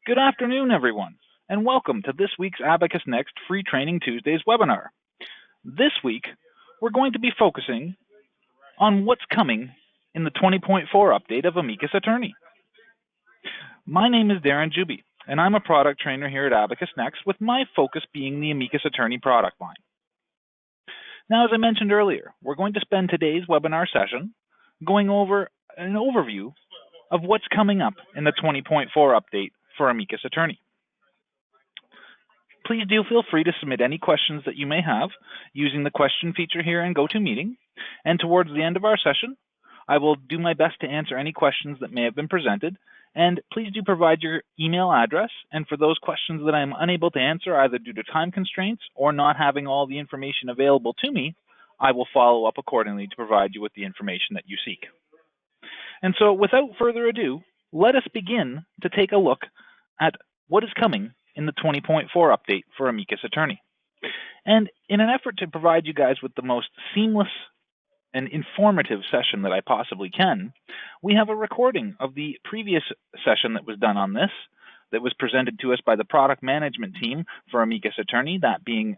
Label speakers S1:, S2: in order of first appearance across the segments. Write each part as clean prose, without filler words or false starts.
S1: Good afternoon, everyone, and welcome to this week's Abacus Next Free Training Tuesdays webinar. This week, we're going to be focusing on what's coming in the 20.4 update of Amicus Attorney. My name is Darren Juby, and I'm a product trainer here at Abacus Next, with my focus being the Amicus Attorney product line. Now, as I mentioned earlier, we're going to spend today's webinar session going over an overview of what's coming up in the 20.4 update for Amicus Attorney. Please do feel free to submit any questions that you may have using the question feature here in GoToMeeting. And towards the end of our session, I will do my best to answer any questions that may have been presented. And please do provide your email address. And for those questions that I am unable to answer, either due to time constraints or not having all the information available to me, I will follow up accordingly to provide you with the information that you seek. And so without further ado, let us begin to take a look at what is coming in the 20.4 update for Amicus Attorney. And in an effort to provide you guys with the most seamless and informative session that I possibly can, we have a recording of the previous session that was done on this, that was presented to us by the product management team for Amicus Attorney, that being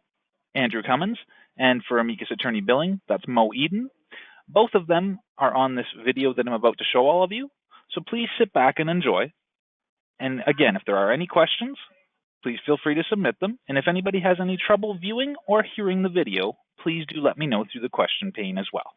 S1: Andrew Cummins, and for Amicus Attorney Billing, that's Mo Eden. Both of them are on this video that I'm about to show all of you, so please sit back and enjoy. And again, if there are any questions, please feel free to submit them. And if anybody has any trouble viewing or hearing the video, please do let me know through the question pane as well.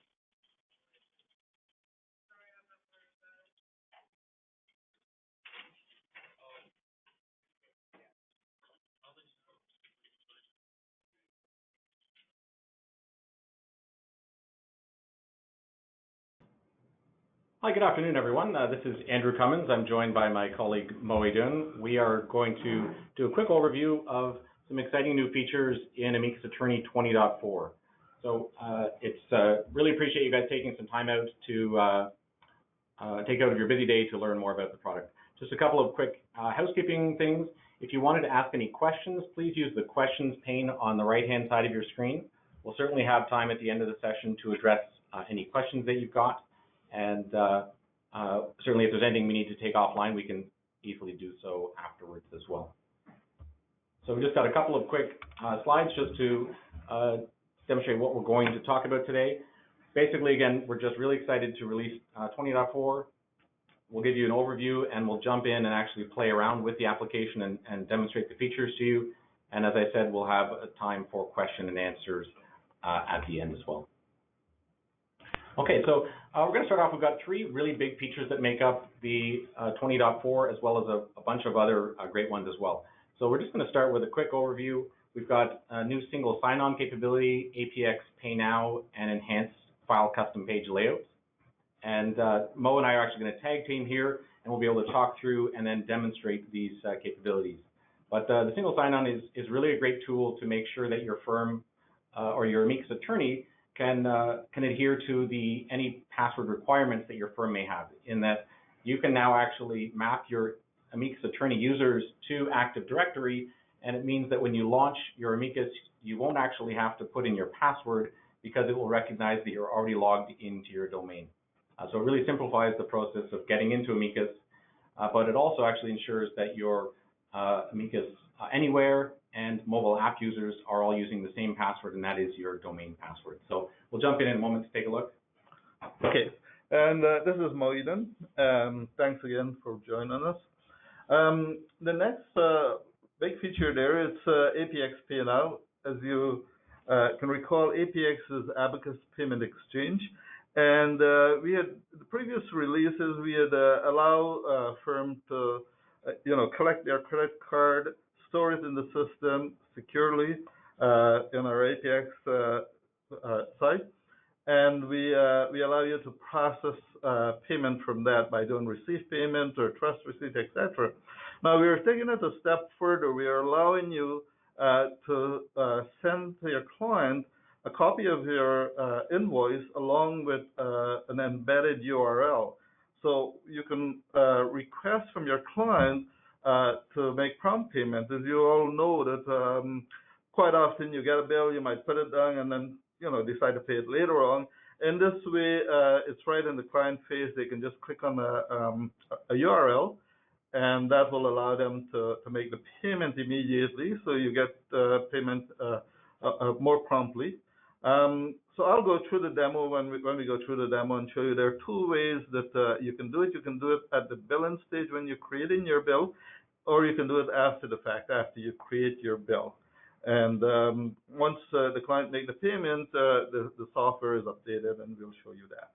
S2: Hi, good afternoon, everyone. This is Andrew Cummins. I'm joined by my colleague, Mo Eden. We are going to do a quick overview of some exciting new features in Amicus Attorney 20.4. So really appreciate you guys taking some time out to take out of your busy day to learn more about the product. Just a couple of quick housekeeping things. If you wanted to ask any questions, please use the questions pane on the right-hand side of your screen. We'll certainly have time at the end of the session to address any questions that you've got. And certainly if there's anything we need to take offline, we can easily do so afterwards as well. So we just got a couple of quick slides just to demonstrate what we're going to talk about today. Basically, again, we're just really excited to release 20.4. We'll give you an overview and we'll jump in and actually play around with the application and demonstrate the features to you. And as I said, we'll have a time for question and answers at the end as well. Okay, so we're going to start off. We've got three really big features that make up the 20.4, as well as a bunch of other great ones as well. So we're just going to start with a quick overview. We've got a new single sign-on capability, APX Pay Now, and enhanced file custom page layouts. And Mo and I are actually going to tag team here, and we'll be able to talk through and then demonstrate these capabilities. But the single sign-on is really a great tool to make sure that your firm or your Amicus Attorney can adhere to any password requirements that your firm may have, in that you can now actually map your Amicus Attorney users to Active Directory, and it means that when you launch your Amicus, you won't actually have to put in your password because it will recognize that you're already logged into your domain. So it really simplifies the process of getting into Amicus, but it also actually ensures that your Amicus Anywhere and mobile app users are all using the same password, and that is your domain password. So we'll jump in a moment to take a look.
S3: Okay, and this is Mo Eden. Thanks again for joining us. The next big feature there is APX Pay Now. As you can recall, APX is Abacus Payment Exchange, and we had the previous releases. We had allow firm to collect their credit card, store it in the system securely in our APX site, and we allow you to process payment from that by doing receipt payment or trust receipt, etc. Now we are taking it a step further. We are allowing you to send to your client a copy of your invoice along with an embedded URL. So you can request from your client to make prompt payment. As you all know that quite often you get a bill, you might put it down and then decide to pay it later on. In this way, it's right in the client face. They can just click on a URL and that will allow them to make the payment immediately, so you get payment more promptly. So I'll go through the demo when we go through the demo and show you there are two ways that you can do it. You can do it at the billing stage when you're creating your bill, or you can do it after the fact, after you create your bill. And once the client make the payment, the software is updated, and we'll show you that.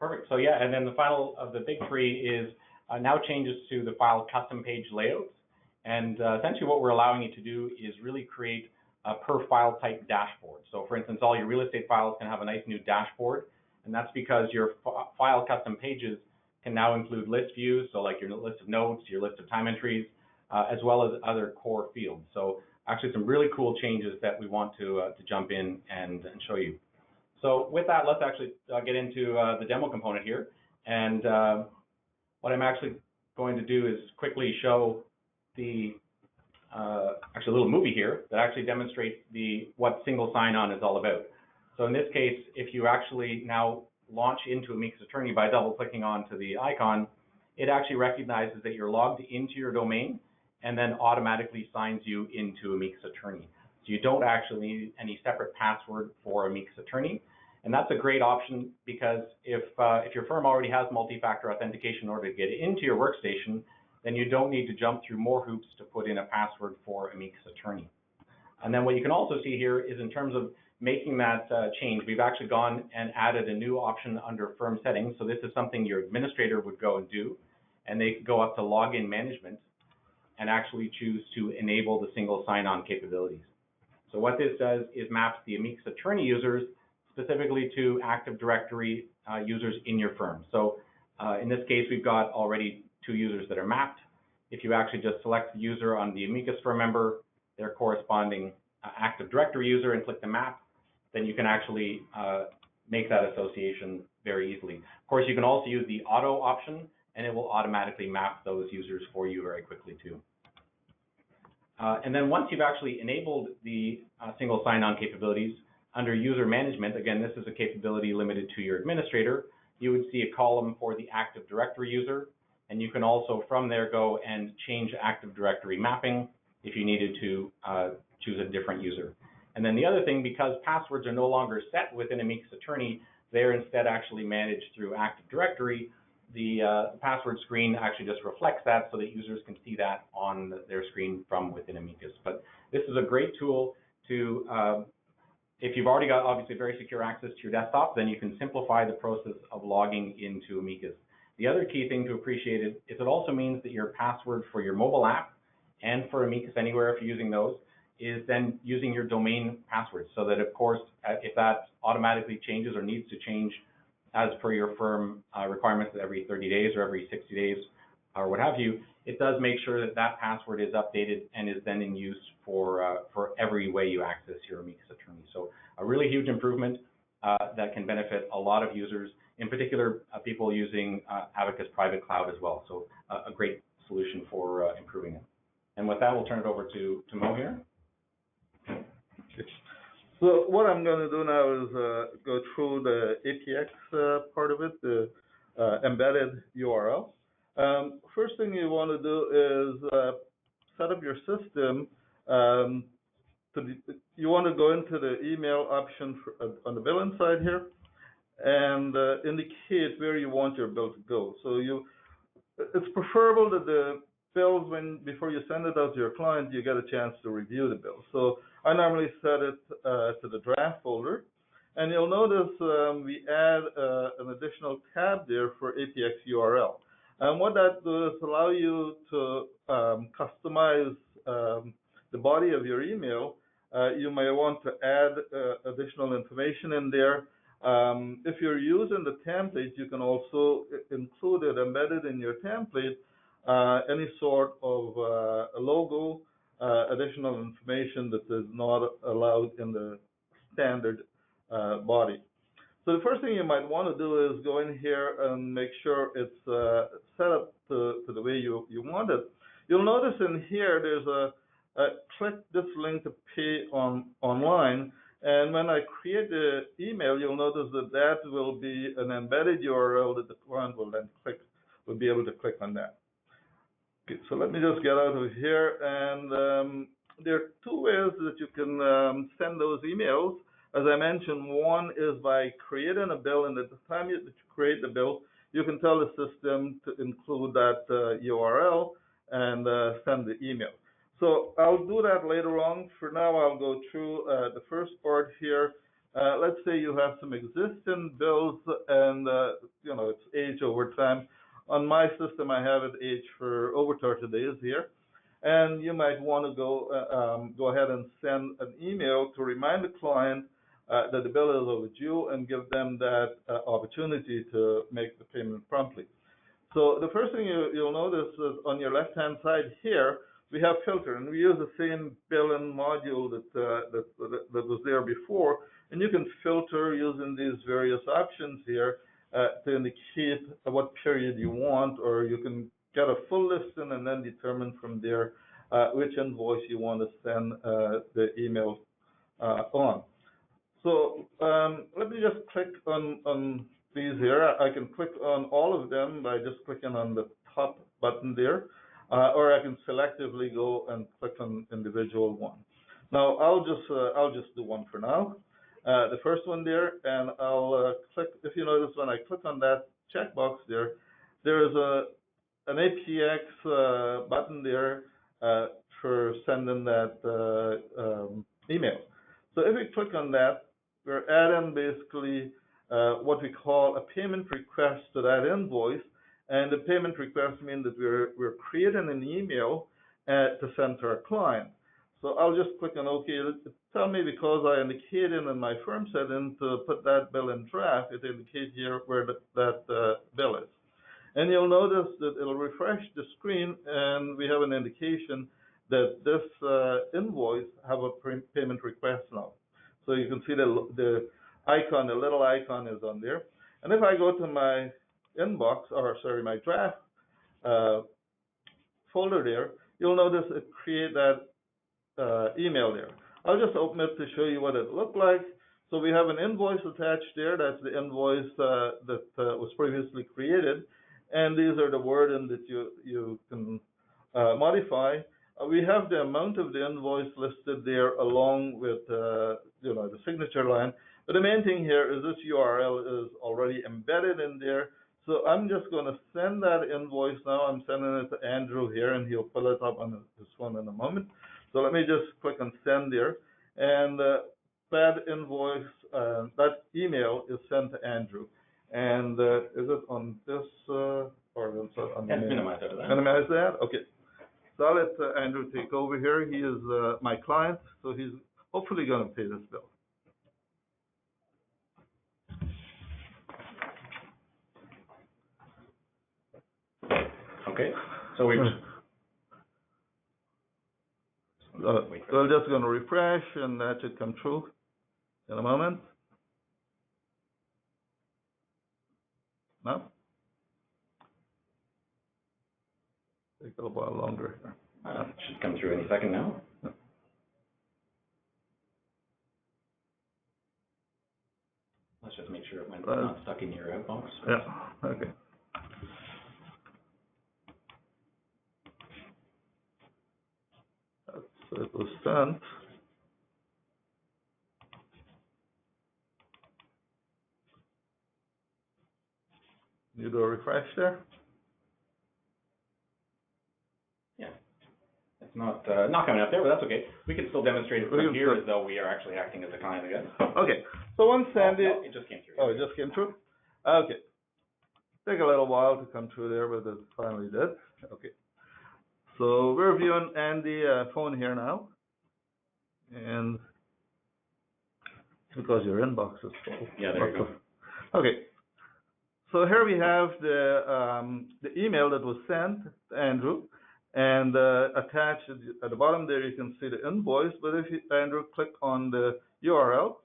S2: Perfect. So yeah, and then the final of the big three is now changes to the file custom page layouts. And essentially what we're allowing you to do is really create a per file type dashboard. So for instance, all your real estate files can have a nice new dashboard, and that's because your file custom pages can now include list views, so like your list of notes, your list of time entries, as well as other core fields. So actually some really cool changes that we want to jump in and show you. So with that, let's actually get into the demo component here. And what I'm actually going to do is quickly show the actually a little movie here that actually demonstrates what single sign-on is all about. So in this case, if you actually now launch into Amicus Attorney by double-clicking onto the icon, it actually recognizes that you're logged into your domain and then automatically signs you into Amicus Attorney. So you don't actually need any separate password for Amicus Attorney. And that's a great option because if your firm already has multi-factor authentication in order to get into your workstation, then you don't need to jump through more hoops to put in a password for Amicus Attorney. And then what you can also see here is in terms of making that change, we've actually gone and added a new option under firm settings. So this is something your administrator would go and do, and they go up to login management and actually choose to enable the single sign-on capabilities. So what this does is maps the Amicus Attorney users specifically to Active Directory users in your firm. So in this case, we've got already 2 users that are mapped. If you actually just select the user on the Amicus firm member, their corresponding Active Directory user, and click the map, then you can actually make that association very easily. Of course, you can also use the auto option, and it will automatically map those users for you very quickly too. And then once you've actually enabled the single sign-on capabilities, under user management, again, this is a capability limited to your administrator, you would see a column for the Active Directory user, and you can also from there go and change Active Directory mapping if you needed to choose a different user. And then the other thing, because passwords are no longer set within Amicus Attorney, they're instead actually managed through Active Directory. The password screen actually just reflects that so that users can see that on their screen from within Amicus. But this is a great tool to if you've already got obviously very secure access to your desktop, then you can simplify the process of logging into Amicus. The other key thing to appreciate is it also means that your password for your mobile app and for Amicus Anywhere, if you're using those, is then using your domain password, so that of course, if that automatically changes or needs to change as per your firm requirements every 30 days or every 60 days or what have you, it does make sure that that password is updated and is then in use for every way you access your Amicus Attorney. So a really huge improvement that can benefit a lot of users, in particular people using Amicus Private Cloud as well. So a great solution for improving it. And with that, we'll turn it over to Mo here.
S3: So what I'm going to do now is go through the APX part of it, the embedded URL. First thing you want to do is set up your system. You want to go into the email option on the billing side here and indicate where you want your bill to go. So it's preferable that the bills, before you send it out to your client, you get a chance to review the bill. So I normally set it to the draft folder, and you'll notice we add an additional tab there for APX URL. And what that does is allow you to customize the body of your email. You may want to add additional information in there. If you're using the template, you can also include it embedded in your template, any sort of a logo, additional information that is not allowed in the standard body. So the first thing you might want to do is go in here and make sure it's set up to the way you want it. You'll notice in here there's a click this link to pay online, and when I create the email, you'll notice that will be an embedded URL that the client will then will be able to click on that. Okay, so let me just get out of here, and there are two ways that you can send those emails. As I mentioned, one is by creating a bill, and at the time that you create the bill, you can tell the system to include that URL and send the email. So I'll do that later on. For now, I'll go through the first part here. Let's say you have some existing bills, and it's aged over time. On my system, I have it aged for over 30 days here, and you might want to go ahead and send an email to remind the client that the bill is overdue and give them that opportunity to make the payment promptly. So the first thing you'll notice is on your left-hand side here, we have filter, and we use the same billing module that was there before, and you can filter using these various options here to indicate what period you want, or you can get a full listing and then determine from there which invoice you want to send the email on. So let me just click on these here. I can click on all of them by just clicking on the top button there, or I can selectively go and click on individual one. Now I'll just do one for now. The first one there, and I'll click. If you notice, when I click on that checkbox there, there is an APX button there for sending that email. So if we click on that, we're adding basically what we call a payment request to that invoice, and the payment request means that we're creating an email to send to our client. So I'll just click on OK. Tell me, because I indicated in my firm setting to put that bill in draft, it indicates here where that bill is. And you'll notice that it'll refresh the screen, and we have an indication that this invoice have a payment request now. So you can see the icon, the little icon is on there. And if I go to my inbox, or sorry, my draft folder there, you'll notice it create that email there. I'll just open it to show you what it looked like. So we have an invoice attached there. That's the invoice that was previously created. And these are the wording that you can modify. We have the amount of the invoice listed there along with the signature line. But the main thing here is this URL is already embedded in there. So I'm just going to send that invoice now. I'm sending it to Andrew here, and he'll pull it up on his phone in a moment. So let me just click on send there, and that invoice, that email is sent to Andrew. And is it on this or is it on the
S2: minimize that.
S3: Minimize that? Okay. So I'll let Andrew take over here. He is my client, so he's hopefully going to pay this bill.
S2: Okay. So we've
S3: we're just going to refresh, and that should come through in a moment. No? Take a little while longer.
S2: It should come through any second now. Let's just make sure it's not stuck in your outbox.
S3: Yeah, okay. So it was sent. You do a refresh there?
S2: Yeah. It's not coming up there, but that's okay. We can still demonstrate it from here as though we are actually acting as a client again.
S3: Okay. So once Sandy...
S2: no, it just came through.
S3: Oh, it just came through? Okay. Take a little while to come through there, but it finally did. Okay. So we're viewing Andy's phone here now. And it's because your inbox is full.
S2: Yeah, there you go.
S3: Okay. So here we have the email that was sent to Andrew, and attached at the bottom there you can see the invoice. But if you, Andrew, click on the URL,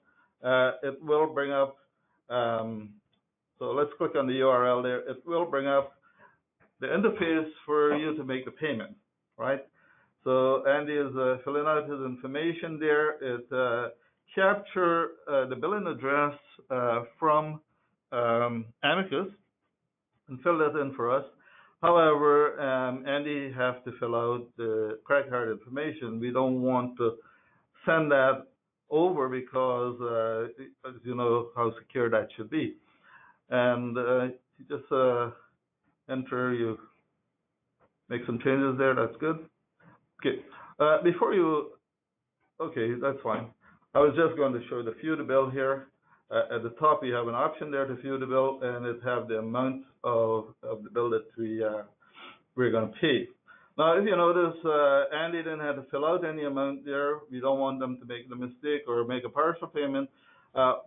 S3: it will bring up. So let's click on the URL there. It will bring up the interface for you to make the payment, right? So Andy is filling out his information there. It capture the billing address from Amicus and fill that in for us. However, Andy have to fill out the credit card information. We don't want to send that over because, as you know, how secure that should be. And you just enter, you make some changes there. That's good. Okay. Okay, that's fine. I was just going to show the view the bill here. At the top, you have an option there to view the bill, and it have the amount of the bill that we're going to pay. Now, if you notice, Andy didn't have to fill out any amount there. We don't want them to make the mistake or make a partial payment.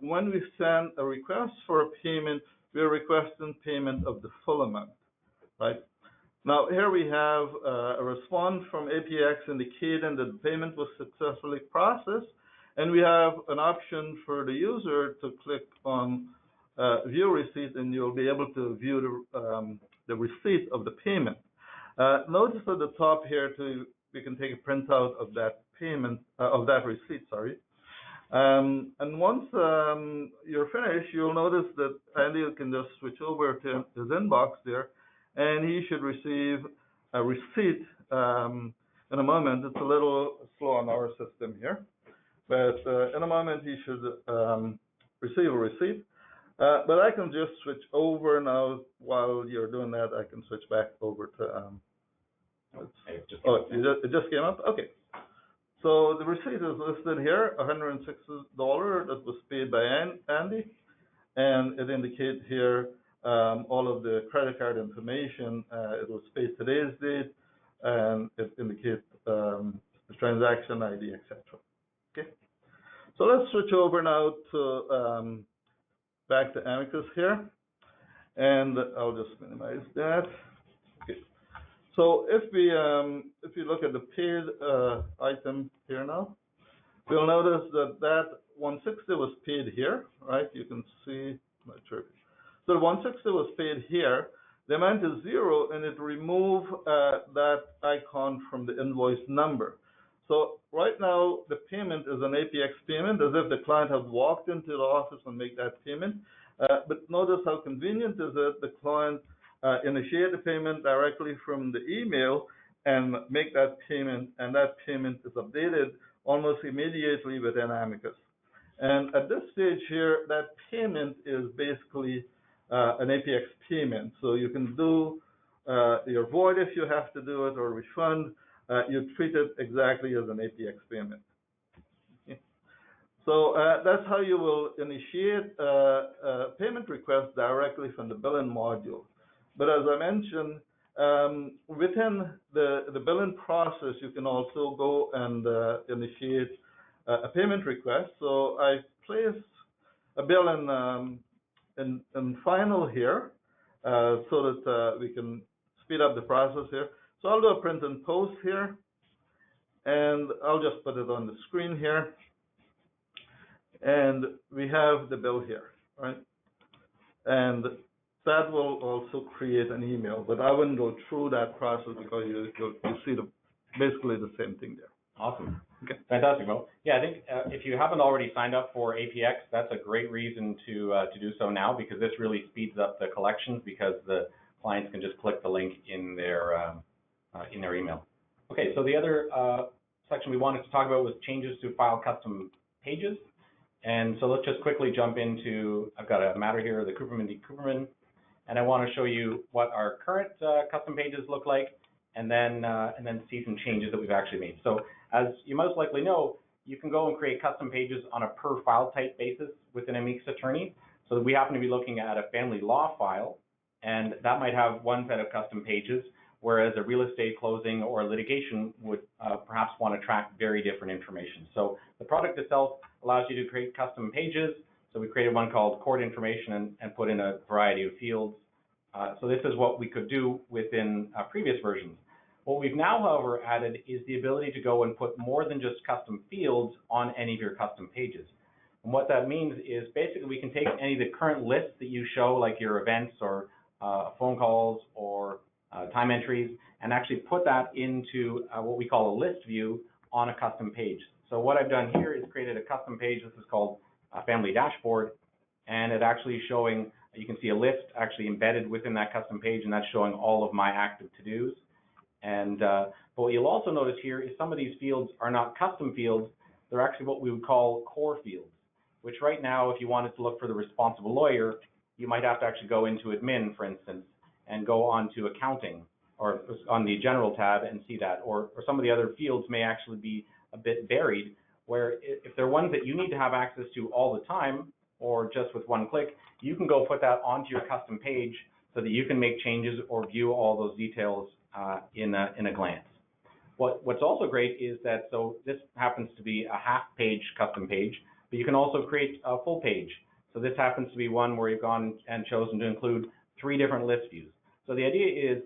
S3: When we send a request for a payment, we're requesting payment of the full amount, right? Now, here we have a response from APX indicating that the payment was successfully processed, and we have an option for the user to click on view receipt, and you'll be able to view the receipt of the payment. Notice at the top here, we can take a printout of that payment, of that receipt, sorry. And once you're finished, you'll notice that Andy can just switch over to his inbox there, and he should receive a receipt in a moment. It's a little slow on our system here, but in a moment he should receive a receipt. But I can just switch over now. While you're doing that, I can switch back over to. It just came up? Okay. So the receipt is listed here, $160 that was paid by Andy, and it indicates here all of the credit card information. It was paid today's date, and it indicates the transaction ID, etc. Okay. So let's switch over now to back to Amicus here, and I'll just minimize that. Okay. So if we look at the paid item here now, we'll notice that 160 was paid here, right? You can see, I'm not sure. So the 160 was paid here. The amount is 0, and it removed that icon from the invoice number. So right now, the payment is an APX payment, as if the client had walked into the office and make that payment. But notice how convenient is it, the client initiate the payment directly from the email and make that payment, and that payment is updated almost immediately within Amicus. And at this stage here, that payment is basically an APX payment. So you can do your void if you have to do it, or refund. You treat it exactly as an APX payment. Okay. So that's how you will initiate a payment request directly from the billing module. But as I mentioned, within the billing process, you can also go and initiate a payment request. So I place a bill in final here so that we can speed up the process here. So I'll do a print and post here, and I'll just put it on the screen here. And we have the bill here, right? And that will also create an email, but I wouldn't go through that process because you see basically the same thing there.
S2: Awesome. Okay. Fantastic, Mo. Yeah, I think if you haven't already signed up for APX, that's a great reason to do so now, because this really speeds up the collections, because the clients can just click the link in their email. Okay, so the other section we wanted to talk about was changes to file custom pages. And so let's just quickly jump into, I've got a matter here, the Cooperman v. Cooperman, and I want to show you what our current custom pages look like, and then see some changes that we've actually made. So as you most likely know, you can go and create custom pages on a per file type basis within Amicus Attorney. So we happen to be looking at a family law file, and that might have one set of custom pages, whereas a real estate closing or litigation would perhaps want to track very different information. So the product itself allows you to create custom pages. So we created one called court information and put in a variety of fields. So this is what we could do within previous versions. What we've now, however, added is the ability to go and put more than just custom fields on any of your custom pages. And what that means is basically we can take any of the current lists that you show, like your events or phone calls or time entries, and actually put that into what we call a list view on a custom page. So what I've done here is created a custom page. This is called a family dashboard, and it actually showing You can see a list actually embedded within that custom page, and that's showing all of my active to-dos. And but what you'll also notice here is some of these fields are not custom fields. They're actually what we would call core fields, which right now, if you wanted to look for the responsible lawyer, you might have to actually go into admin, for instance, and go on to accounting or on the general tab and see that. Or some of the other fields may actually be a bit buried, where if they're ones that you need to have access to all the time or just with one click, you can go put that onto your custom page so that you can make changes or view all those details in a glance. What's also great is that, so this happens to be a half-page custom page, but you can also create a full page. So this happens to be one where you've gone and chosen to include 3 different list views. So the idea is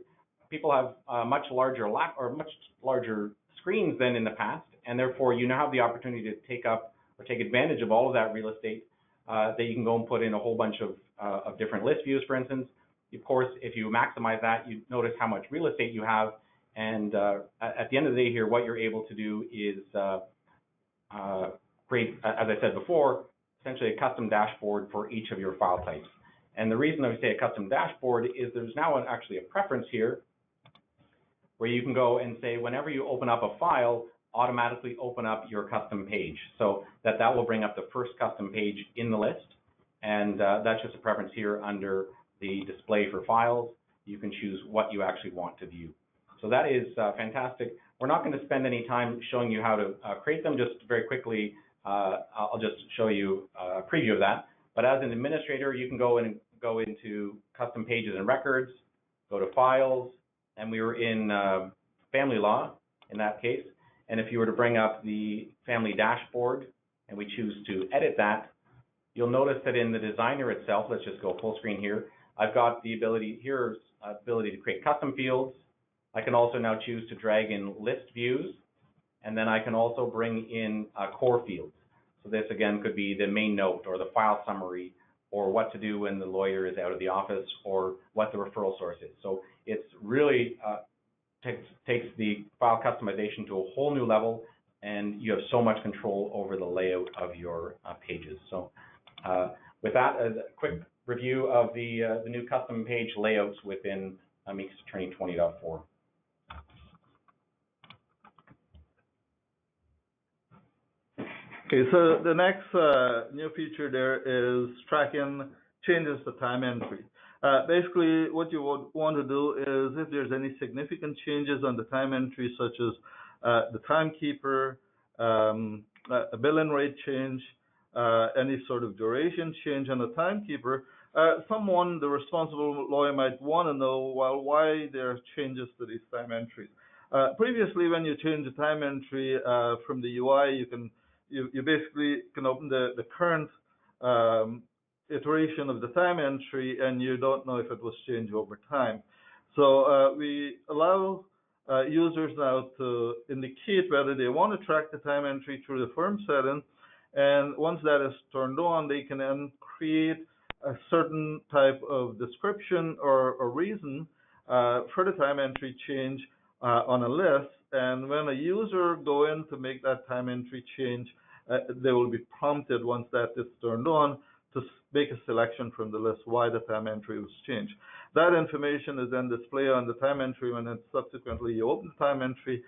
S2: people have much larger screens than in the past, and therefore you now have the opportunity to take up or take advantage of all of that real estate that you can go and put in a whole bunch of different list views, for instance. Of course, if you maximize that, you notice how much real estate you have, and at the end of the day here, what you're able to do is create, as I said before, essentially a custom dashboard for each of your file types. And the reason I say a custom dashboard is there's now actually a preference here where you can go and say whenever you open up a file, automatically open up your custom page. So that will bring up the first custom page in the list. And that's just a preference here under the display for files. You can choose what you actually want to view. So that is fantastic. We're not going to spend any time showing you how to create them. Just very quickly, I'll just show you a preview of that. But as an administrator, you can go into custom pages and records, go to files, and we were in family law in that case. And if you were to bring up the family dashboard and we choose to edit that, you'll notice that in the designer itself, let's just go full screen here, I've got the ability, here's ability to create custom fields. I can also now choose to drag in list views, and then I can also bring in core fields. So this again could be the main note or the file summary or what to do when the lawyer is out of the office or what the referral source is. So it's really takes the file customization to a whole new level, and you have so much control over the layout of your pages. So with that, as a quick review of the new custom page layouts within Amicus Attorney 20.4.
S3: Okay, so the next new feature there is tracking changes to time entry. Basically, what you would want to do is if there's any significant changes on the time entry, such as the timekeeper, a billing rate change, any sort of duration change on the timekeeper, the responsible lawyer might want to know, well, why there are changes to these time entries. Previously, when you change the time entry from the UI, you basically can open the current iteration of the time entry, and you don't know if it was changed over time. So we allow users now to indicate whether they want to track the time entry through the firm setting, and once that is turned on, they can then create a certain type of description or reason for the time entry change on a list. And when a user go in to make that time entry change, they will be prompted once that is turned on to make a selection from the list why the time entry was changed. That information is then displayed on the time entry when it's subsequently you open the time entry,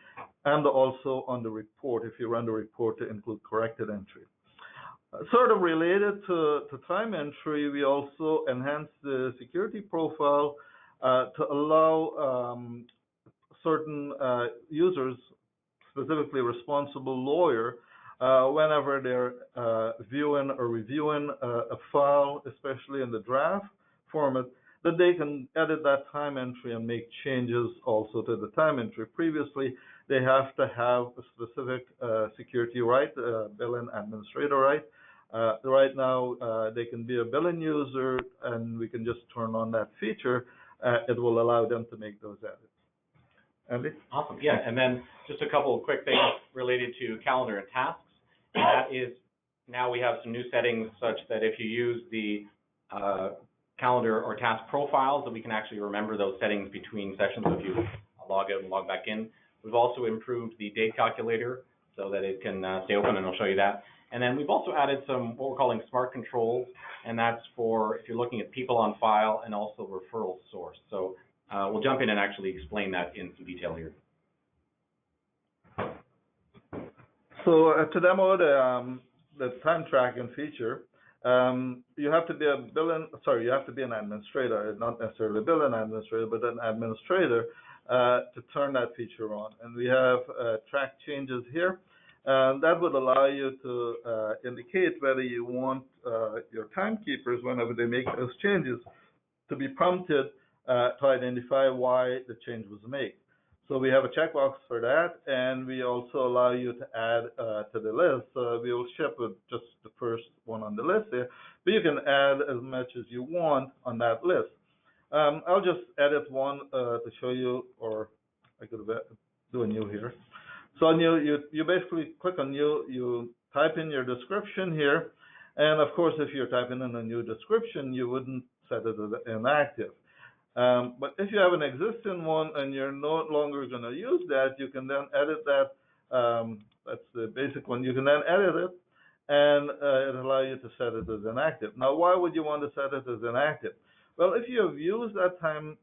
S3: and also on the report if you run the report to include corrected entry. Sort of related to time entry, we also enhanced the security profile to allow certain users, specifically responsible lawyer, whenever they're viewing or reviewing a file, especially in the draft format, that they can edit that time entry and make changes also to the time entry. Previously, they have to have a specific security right, billing administrator right. Right now, they can be a billing user, and we can just turn on that feature. It will allow them to make those edits. Andy?
S2: Awesome. Yeah, and then just a couple of quick things related to calendar and tasks. And that is, now we have some new settings such that if you use the calendar or task profiles, that we can actually remember those settings between sessions if you log out and log back in. We've also improved the date calculator so that it can stay open, and I'll show you that. And then we've also added some what we're calling smart controls, and that's for if you're looking at people on file and also referral source. So we'll jump in and actually explain that in some detail here.
S3: So to demo the time tracking feature, you have to be you have to be an administrator, not necessarily a billing administrator, but an administrator to turn that feature on. And we have track changes here. That would allow you to indicate whether you want your timekeepers, whenever they make those changes, to be prompted to identify why the change was made. So we have a checkbox for that, and we also allow you to add to the list. We will ship with just the first one on the list here, but you can add as much as you want on that list. I'll just edit one to show you, or I could do a new here. So you basically click on new, you type in your description here, and of course if you're typing in a new description, you wouldn't set it as inactive. But if you have an existing one and you're no longer going to use that, you can then edit that. That's the basic one. You can then edit it, and it allows you to set it as inactive. Now, why would you want to set it as inactive? Well, if you have used that time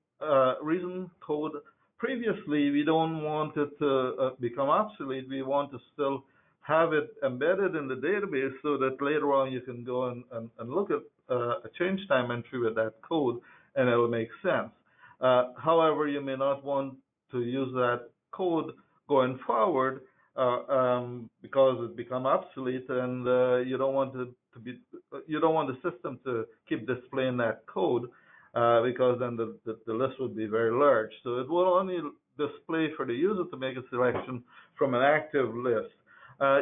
S3: reason code previously, we don't want it to become obsolete. We want to still have it embedded in the database so that later on you can go and look at a change time entry with that code, and it will make sense. However, you may not want to use that code going forward because it become obsolete, and you don't want you don't want the system to keep displaying that code because then the list would be very large. So it will only display for the user to make a selection from an active list.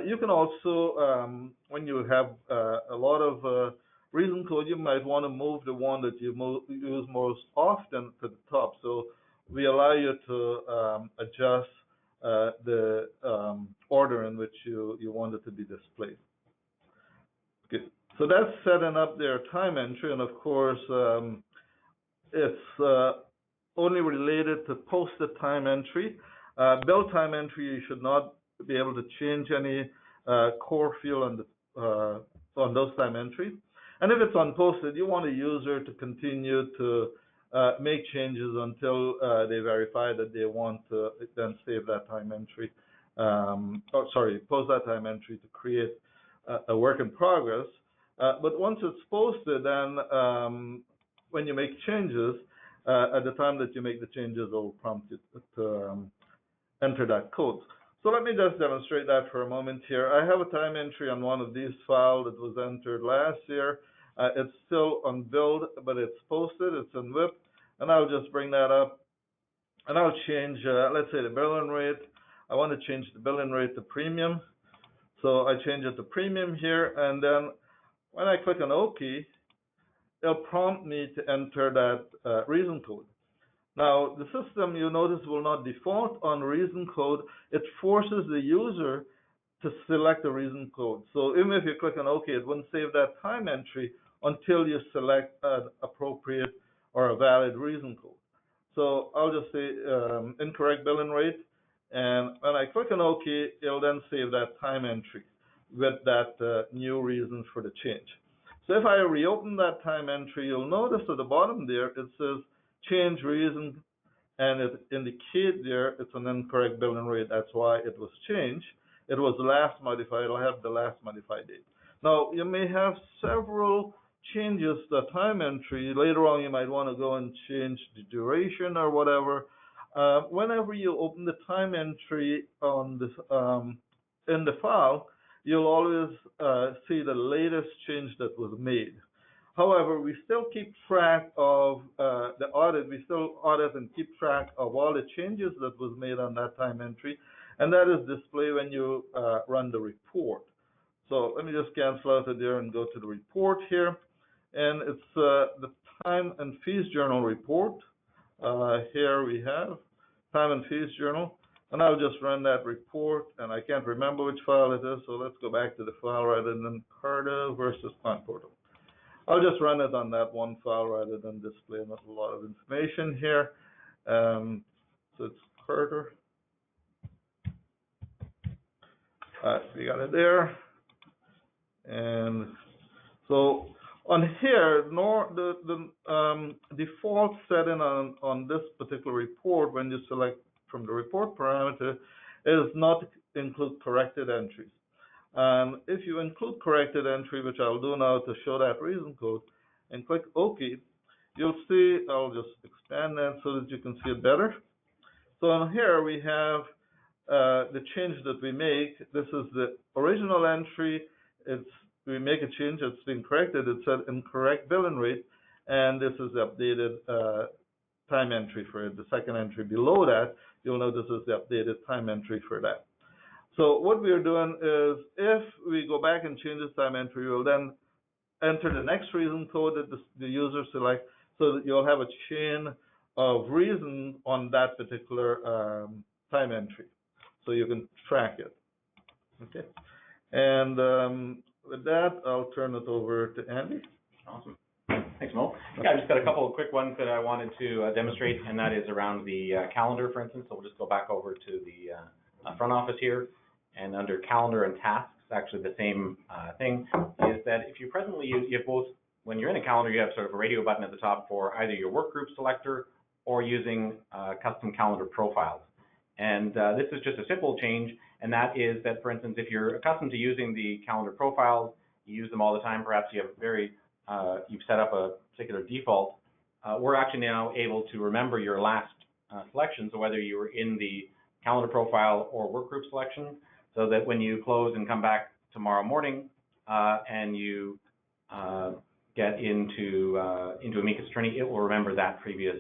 S3: You can also, when you have a lot of reason code, you might want to move the one that you use most often to the top. So we allow you to adjust the order in which you want it to be displayed. Okay. So that's setting up their time entry, and of course, it's only related to posted time entry. Build time entry, you should not be able to change any core field on those time entries. And if it's unposted, you want a user to continue to make changes until they verify that they want to then save that time entry, post that time entry to create a work in progress. But once it's posted, then when you make changes, at the time that you make the changes, it will prompt you to enter that code. So let me just demonstrate that for a moment here. I have a time entry on one of these files that was entered last year. It's still on build, but it's posted, it's in WIP, and I'll just bring that up, and I'll change, let's say, the billing rate. I want to change the billing rate to premium, so I change it to premium here, and then when I click on OK, it'll prompt me to enter that reason code. Now, the system, you notice, will not default on reason code. It forces the user to select the reason code. So even if you click on OK, it wouldn't save that time entry until you select an appropriate or a valid reason code. So I'll just say incorrect billing rate, and when I click on OK, it'll then save that time entry with that new reason for the change. So if I reopen that time entry, you'll notice at the bottom there, it says change reason, and it indicates there it's an incorrect billing rate. That's why it was changed. It was last modified. It'll have the last modified date. Now, you may have several changes to the time entry. Later on, you might want to go and change the duration or whatever. Whenever you open the time entry on this in the file, you'll always see the latest change that was made. However, we still keep track of the audit. We still audit and keep track of all the changes that was made on that time entry, and that is displayed when you run the report. So let me just cancel out of there and go to the report here, and it's the time and fees journal report. Here we have time and fees journal, and I'll just run that report, and I can't remember which file it is, so let's go back to the file rather than Carta versus Client Portal. I'll just run it on that one file rather than displaying a lot of information here. So it's Carter. We got it there. And so on here, the default setting on this particular report, when you select from the report parameter, is not to include corrected entries. If you include corrected entry, which I'll do now to show that reason code, and click OK, you'll see, I'll just expand that so that you can see it better. So on here we have the change that we make. This is the original entry. We make a change, it's been corrected. It said incorrect billing rate, and this is the updated time entry for it. The second entry below that, you'll notice is the updated time entry for that. So what we're doing is, if we go back and change this time entry, we'll then enter the next reason code that the user selects, so that you'll have a chain of reason on that particular time entry, so you can track it. Okay, and with that, I'll turn it over to Andy.
S2: Awesome. Thanks, Mo. Yeah, I just got a couple of quick ones that I wanted to demonstrate, and that is around the calendar, for instance. So we'll just go back over to the front office here, and under calendar and tasks, actually the same thing, is that if you presently use, you have both, when you're in a calendar, you have sort of a radio button at the top for either your work group selector or using custom calendar profiles. And this is just a simple change, and that is that, for instance, if you're accustomed to using the calendar profiles, you use them all the time, perhaps you have you've set up a particular default, we're actually now able to remember your last selection, so whether you were in the calendar profile or work group selection, so that when you close and come back tomorrow morning and you get into Amicus Attorney, it will remember that previous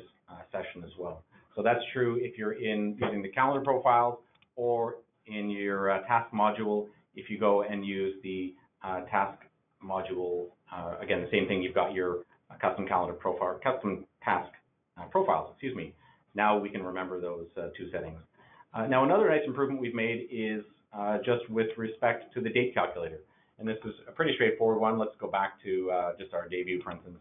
S2: session as well. So that's true if you're using the calendar profiles, or in your task module, if you go and use the task module, again, the same thing, you've got your custom calendar profile, custom task profiles, excuse me. Now we can remember those two settings. Now another nice improvement we've made is just with respect to the date calculator. And this is a pretty straightforward one. Let's go back to just our debut, for instance.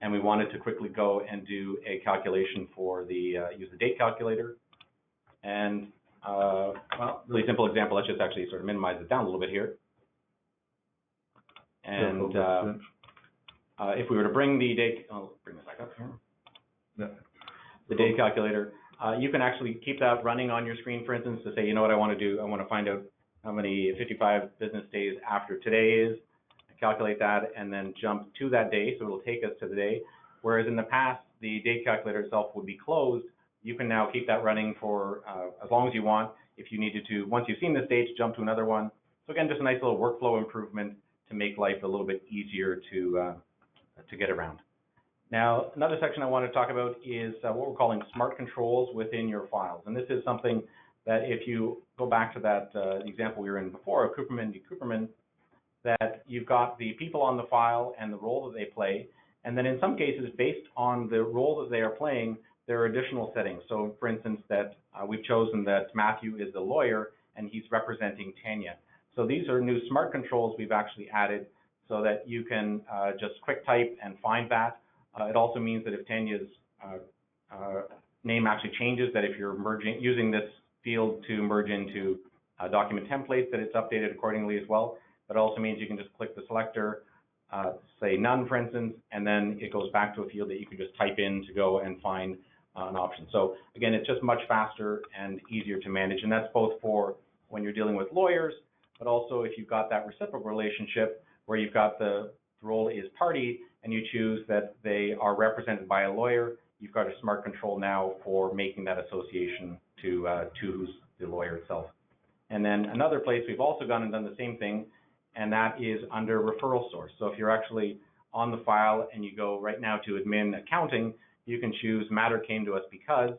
S2: And we wanted to quickly go and do a calculation for the, use the date calculator. And, well, really simple example. Let's just actually sort of minimize it down a little bit here. And if we were to bring the date, I'll bring this back up here. Yeah. The date calculator, you can actually keep that running on your screen, for instance, to say, you know what I want to do? I want to find out how many 55 business days after today is, calculate that, and then jump to that day, so it'll take us to the day. Whereas in the past, the date calculator itself would be closed. You can now keep that running for as long as you want. If you needed to, once you've seen this date, jump to another one. So again, just a nice little workflow improvement to make life a little bit easier to get around. Now, another section I want to talk about is what we're calling smart controls within your files. And this is something that if you go back to that example we were in before, of Cooperman v. Cooperman, that you've got the people on the file and the role that they play. And then in some cases, based on the role that they are playing, there are additional settings. So for instance, that we've chosen that Matthew is the lawyer and he's representing Tanya. So these are new smart controls we've actually added so that you can just quick type and find that. It also means that if Tanya's name actually changes, that if you're using this field to merge into document templates, that it's updated accordingly as well. That also means you can just click the selector, say none, for instance, and then it goes back to a field that you can just type in to go and find an option. So again, it's just much faster and easier to manage, and that's both for when you're dealing with lawyers, but also if you've got that reciprocal relationship where you've got the role is party and you choose that they are represented by a lawyer, you've got a smart control now for making that association to the lawyer itself. And then another place we've also gone and done the same thing, and that is under referral source. So if you're actually on the file and you go right now to admin accounting, you can choose matter came to us because.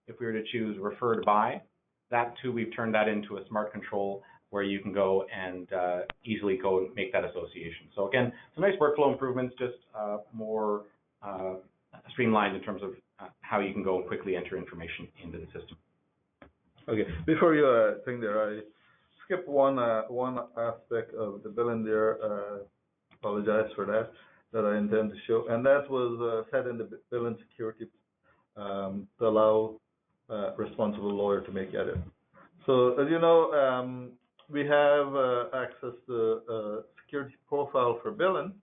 S2: If we were to choose referred by, that too, we've turned that into a smart control where you can go and easily go and make that association. So again, some nice workflow improvements, just more streamlined in terms of how you can go and quickly enter information into the system.
S3: Okay, before you think there, I skipped one aspect of the billing there. Apologize for that I intend to show, and that was set in the billing security to allow responsible lawyer to make edit. So as you know, we have access to security profile for billing,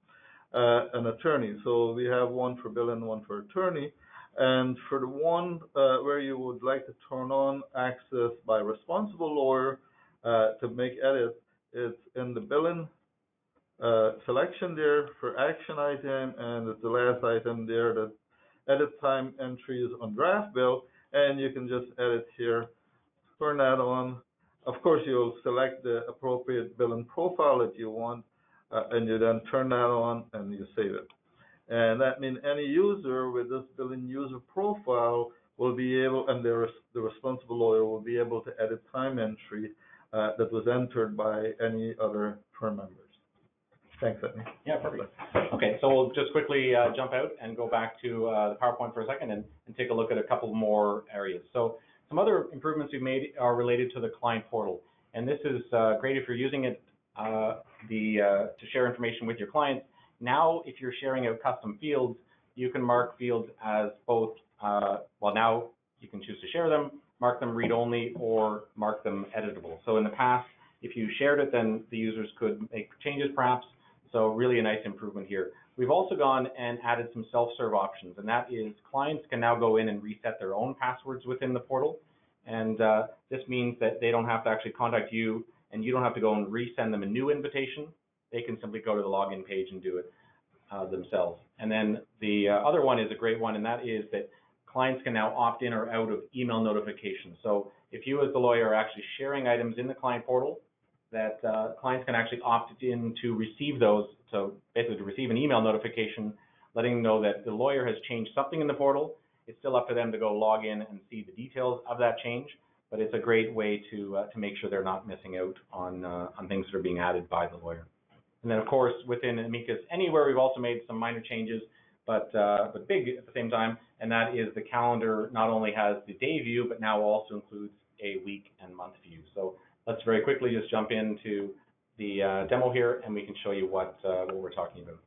S3: an attorney. So we have one for billing, one for attorney. And for the one where you would like to turn on access by responsible lawyer to make edits, it's in the billing selection there for action item, and it's the last item there that edit time entries on draft bill, and you can just edit here, turn that on. Of course, you'll select the appropriate billing profile that you want, and you then turn that on and you save it. And that means any user with this billing user profile will be able, and the responsible lawyer will be able to edit time entry that was entered by any other firm members. Thanks, Edney.
S2: Yeah, perfect. Okay, so we'll just quickly jump out and go back to the PowerPoint for a second and take a look at a couple more areas. So some other improvements we've made are related to the client portal. And this is great if you're using it to share information with your clients. Now, if you're sharing out custom fields, you can mark fields as both, well, now you can choose to share them, mark them read-only, or mark them editable. So in the past, if you shared it, then the users could make changes perhaps. So really a nice improvement here. We've also gone and added some self-serve options, and that is clients can now go in and reset their own passwords within the portal. And this means that they don't have to actually contact you, and you don't have to go and resend them a new invitation. They can simply go to the login page and do it themselves. And then the other one is a great one, and that is that clients can now opt in or out of email notifications. So if you as the lawyer are actually sharing items in the client portal, that clients can actually opt in to receive those, so basically to receive an email notification letting them know that the lawyer has changed something in the portal. It's still up to them to go log in and see the details of that change, but it's a great way to make sure they're not missing out on things that are being added by the lawyer. And then, of course, within Amicus Anywhere, we've also made some minor changes, but big at the same time, and that is the calendar not only has the day view, but now also includes a week and month view. So let's very quickly just jump into the demo here, and we can show you what we're talking about.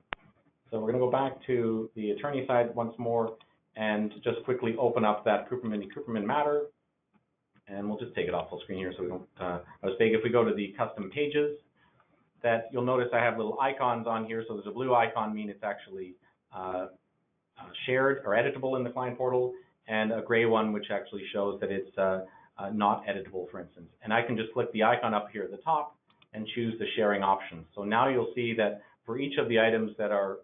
S2: So we're going to go back to the attorney side once more, and just quickly open up that Cooperman matter, and we'll just take it off full screen here so we don't mistake. If we go to the custom pages, that you'll notice I have little icons on here. So there's a blue icon, meaning it's actually shared or editable in the client portal, and a gray one which actually shows that it's not editable, for instance. And I can just click the icon up here at the top and choose the sharing options. So now you'll see that for each of the items that are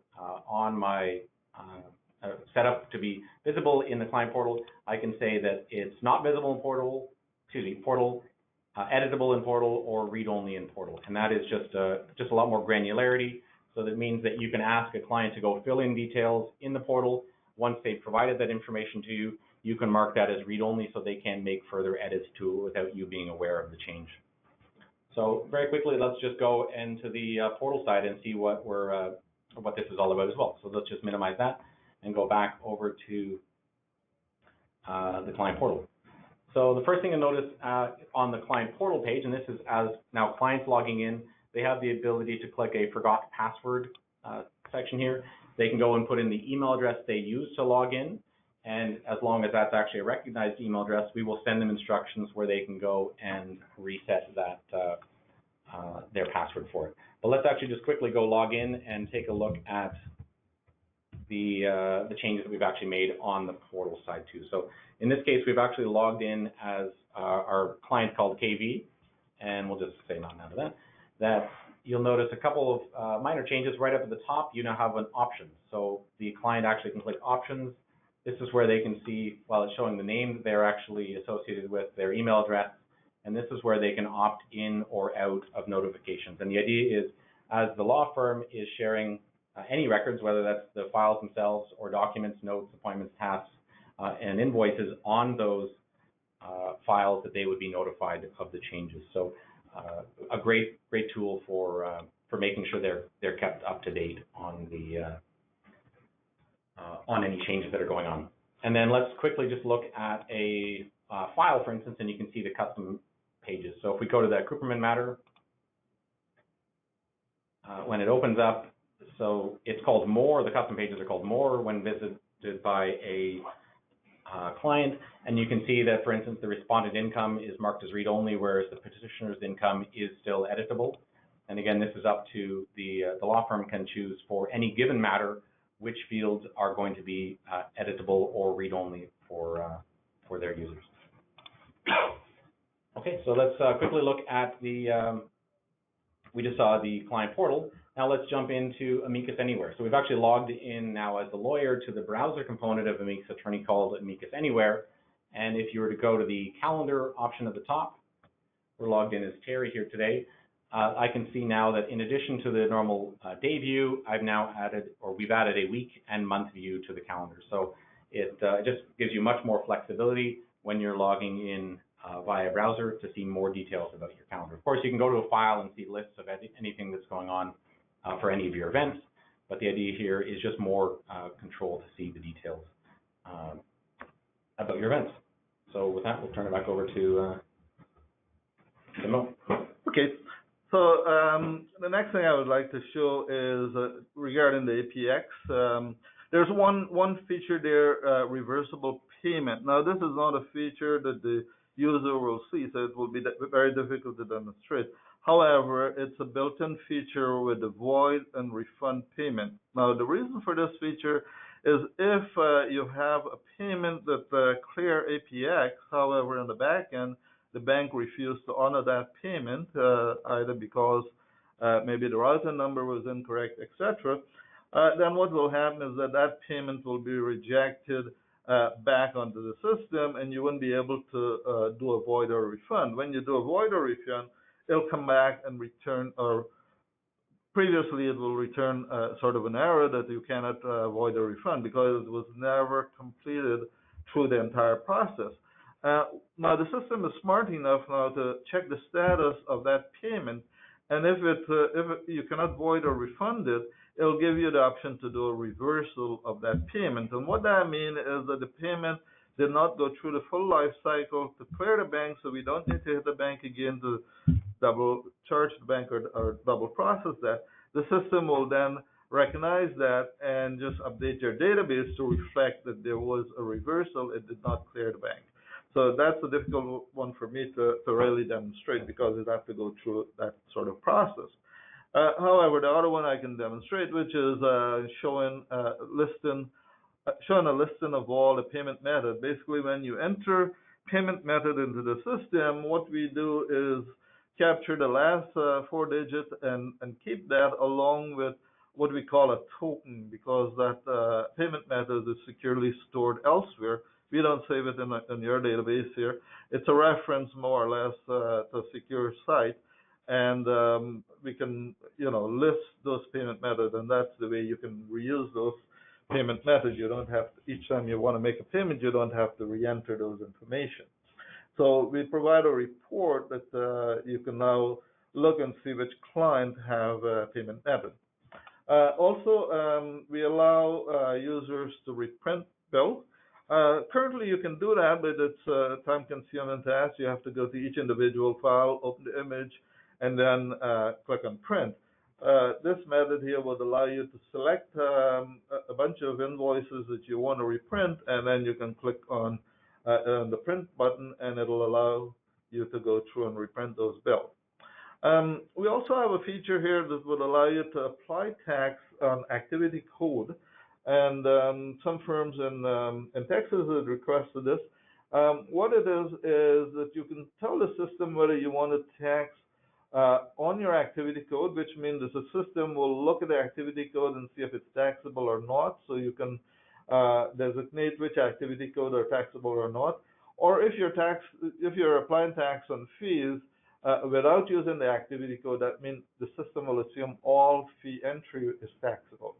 S2: on my set up to be visible in the client portal, I can say that it's not visible in portal, editable in portal, or read-only in portal. And that is just a lot more granularity. So that means that you can ask a client to go fill in details in the portal. Once they've provided that information to you, you can mark that as read-only so they can make further edits to it without you being aware of the change. So very quickly, let's just go into the portal side and see what this is all about as well. So let's just minimize that and go back over to the client portal. So the first thing to notice on the client portal page, and this is as now clients logging in, they have the ability to click a forgot password section here. They can go and put in the email address they use to log in, and as long as that's actually a recognized email address, we will send them instructions where they can go and reset that their password for it. But let's actually just quickly go log in and take a look at the changes that we've actually made on the portal side too. So in this case, we've actually logged in as our client called KV, and we'll just say not none of that. That you'll notice a couple of minor changes right up at the top. You now have an option. So the client actually can click options. This is where they can see, while it's showing the name that they're actually associated with, their email address, and this is where they can opt in or out of notifications. And the idea is, as the law firm is sharing any records, whether that's the files themselves or documents, notes, appointments, tasks, and invoices on those files, that they would be notified of the changes. So a great tool for making sure they're kept up to date on the on any changes that are going on. And then let's quickly just look at a file, for instance, and you can see the custom pages. So if we go to that Cooperman matter, when it opens up, so it's called more, the custom pages are called more when visited by a client, and you can see that, for instance, the respondent income is marked as read-only, whereas the petitioner's income is still editable. And again, this is up to the law firm can choose for any given matter which fields are going to be editable or read-only for their users. Okay, so let's quickly look at we just saw the client portal. Now let's jump into Amicus Anywhere. So we've actually logged in now as the lawyer to the browser component of Amicus Attorney called Amicus Anywhere. And if you were to go to the calendar option at the top, we're logged in as Terry here today. I can see now that in addition to the normal day view, I've now added, or we've added a week and month view to the calendar. So it just gives you much more flexibility when you're logging in via browser to see more details about your calendar. Of course, you can go to a file and see lists of anything that's going on for any of your events, but the idea here is just more control to see the details about your events. So with that, we'll turn it back over to Mo.
S3: Okay. So the next thing I would like to show is regarding the APX. There's one feature there, reversible payment. Now, this is not a feature that the user will see, so it will be very difficult to demonstrate. However, it's a built-in feature with the void and refund payment. Now, the reason for this feature is if you have a payment that clear APX, however, in the back end, the bank refused to honor that payment, either because maybe the routing number was incorrect, etc., then what will happen is that payment will be rejected back onto the system, and you wouldn't be able to do a void or refund. When you do a void or refund, it'll come back and return, or previously it will return sort of an error that you cannot void or refund because it was never completed through the entire process. Now, the system is smart enough now to check the status of that payment, and if you cannot void or refund it, it'll give you the option to do a reversal of that payment. And what that means is that the payment did not go through the full life cycle to clear the bank, so we don't need to hit the bank again to double charge the bank or double process that. The system will then recognize that and just update your database to reflect that there was a reversal. It did not clear the bank. So that's a difficult one for me to really demonstrate because it has to go through that sort of process. However, the other one I can demonstrate, which is showing a listing of all the payment methods. Basically, when you enter payment method into the system, what we do is capture the last 4 digits and keep that along with what we call a token, because that payment method is securely stored elsewhere. We don't save it in your database here. It's a reference more or less to a secure site, and we can list those payment methods, and that's the way you can reuse those payment methods. You don't have to, each time you want to make a payment, you don't have to re-enter those information. So we provide a report that you can now look and see which client have a payment method. Also, we allow users to reprint bills. Currently, you can do that, but it's a time-consuming task. You have to go to each individual file, open the image, and then click on print. This method here would allow you to select a bunch of invoices that you want to reprint, and then you can click on the print button, and it'll allow you to go through and reprint those bills. We also have a feature here that would allow you to apply tax on activity code, and some firms in Texas have requested this. What it is that you can tell the system whether you want to tax on your activity code, which means that the system will look at the activity code and see if it's taxable or not, so you can designate which activity code are taxable or not. Or if you're applying tax on fees without using the activity code, that means the system will assume all fee entry is taxable.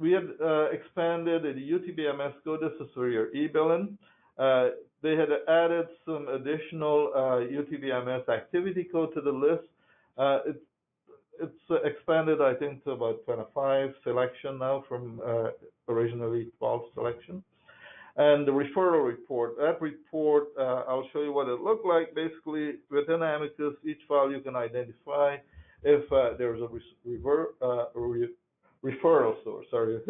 S3: We had expanded the UTBMS code. This is for your e-billing. They had added some additional UTBMS activity code to the list. It's expanded, I think, to about 25 selection now from originally 12 selection. And the referral report. That report, I'll show you what it looked like. Basically, within Amicus, each file you can identify if there's a referral source. Sorry.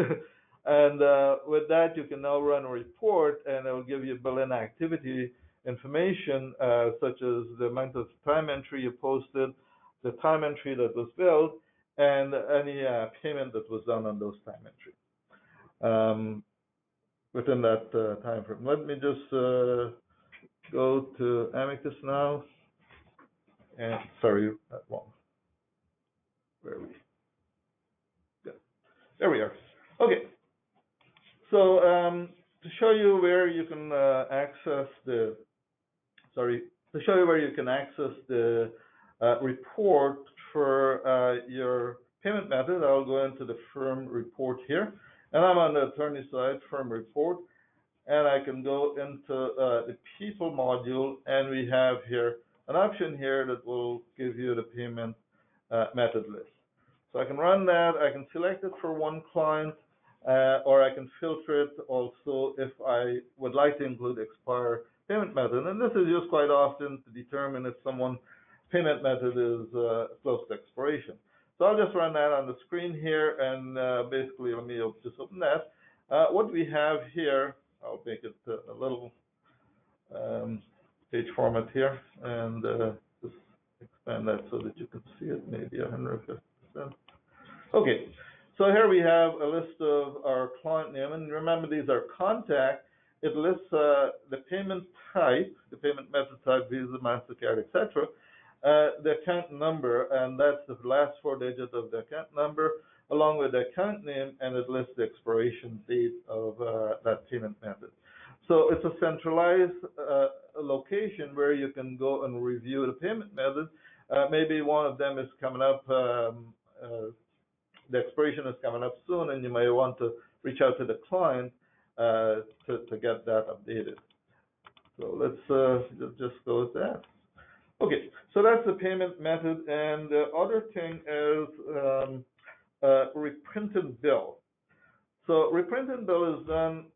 S3: And with that, you can now run a report, and it will give you bill inactivity information, such as the amount of time entry you posted, the time entry that was billed, and any payment that was done on those time entry within that time frame. Let me just go to Amicus now. And sorry, that one. Where are we? Good. There we are. Okay. So to show you where you can access the report for your payment method, I'll go into the firm report here, and I'm on the attorney side, firm report, and I can go into the people module, and we have here an option here that will give you the payment method list. So I can run that, I can select it for one client, or I can filter it also if I would like to include expire payment method. And this is used quite often to determine if someone's payment method is close to expiration. So I'll just run that on the screen here, and basically, let me just open that. What we have here, I'll make it a little page format here, and just expand that so that you can see it, maybe 150%. Okay, so here we have a list of our client name, and remember these are contact. It lists the payment type, the payment method type, Visa, MasterCard, etc., the account number, and that's the last four digits of the account number, along with the account name, and it lists the expiration date of that payment method. So it's a centralized location where you can go and review the payment method. Maybe one of them is coming up, the expiration is coming up soon, and you may want to reach out to the client to get that updated. So let's just go with that. Okay, so that's the payment method, and the other thing is reprinted bill. So reprinted bill is done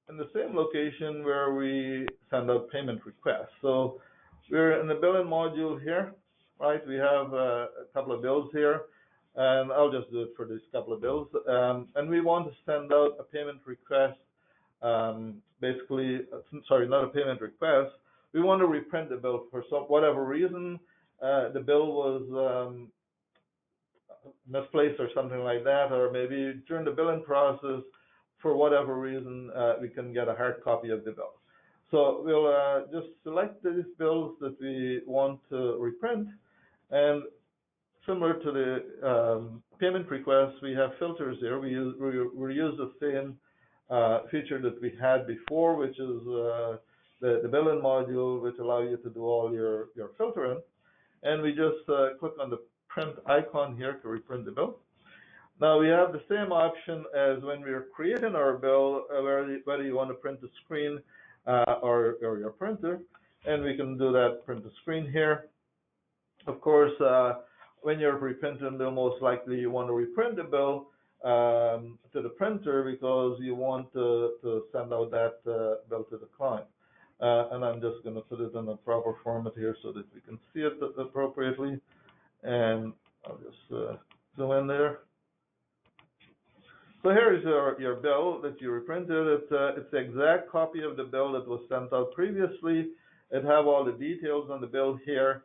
S3: in the same location where we send out payment requests. So we're in the billing module here, right? We have a couple of bills here, and I'll just do it for these couple of bills. And we want to send out a payment request, sorry, not a payment request. We want to reprint the bill for whatever reason. The bill was misplaced or something like that, or maybe during the billing process, for whatever reason, we can get a hard copy of the bill. So we'll just select these bills that we want to reprint, and similar to the payment requests, we have filters here. We use the same feature that we had before, which is the billing module, which allow you to do all your filtering. And we just click on the print icon here to reprint the bill. Now we have the same option as when we are creating our bill, whether you want to print the screen or your printer, and we can do that print the screen here. Of course, when you're reprinting bill, most likely you want to reprint the bill to the printer because you want to send out that bill to the client. And I'm just going to put it in a proper format here so that we can see it appropriately. And I'll just zoom in there. So here is your bill that you reprinted. It's the exact copy of the bill that was sent out previously. It have all the details on the bill here.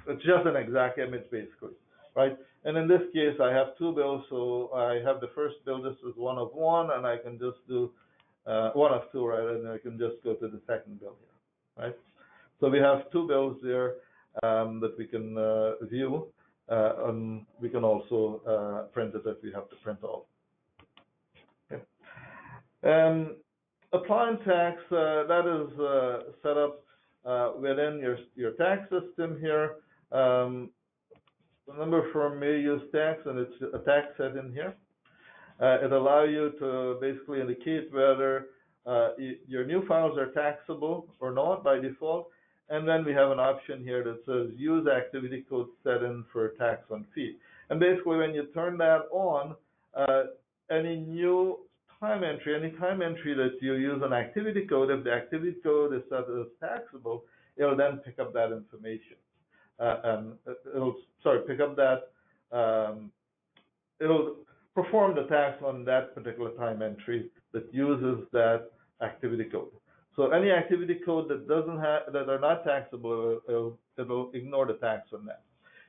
S3: It's just an exact image basically, right? And in this case, I have two bills. So I have the first bill. This is one of one, and I can just do one of two, right? And I can just go to the second bill here, right? So we have two bills there that we can view. And we can also print it if we have to print all. Okay. Applying tax, that is set up within your tax system here. The number firm may use tax, and it's a tax set in here. It allows you to basically indicate whether your new files are taxable or not by default. And then we have an option here that says use activity code setting for tax on fee. And basically when you turn that on, any new time entry, that you use an activity code, if the activity code is set as taxable, it'll then pick up that information. And pick up that, it'll perform the task on that particular time entry that uses that activity code. So any activity code that doesn't have, that are not taxable, it'll ignore the tax on that.